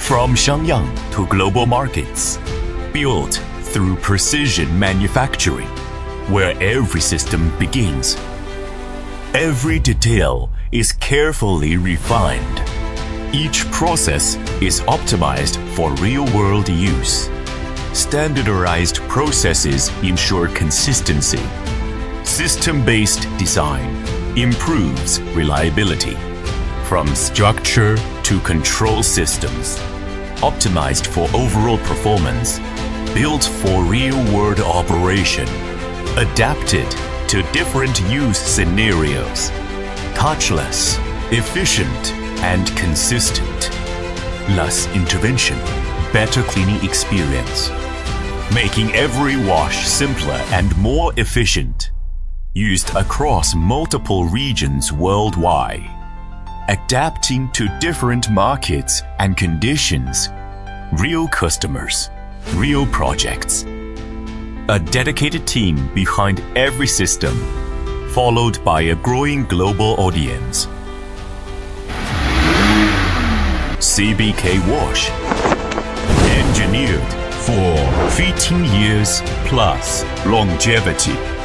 From Shenyang to global markets, built through precision manufacturing, where every system begins. Every detail is carefully refined. Each process is optimized for real-world use. Standardized processes ensure consistency. System-based design improves reliability. From structure to control systems, optimized for overall performance, built for real-world operation, adapted to different use scenarios, touchless, efficient, and consistent. Less intervention, better cleaning experience. Making every wash simpler and more efficient. Used across multiple regions worldwide. Adapting to different markets and conditions. Real customers, real projects. A dedicated team behind every system, followed by a growing global audience. CBK Wash, engineered for 15 years plus longevity.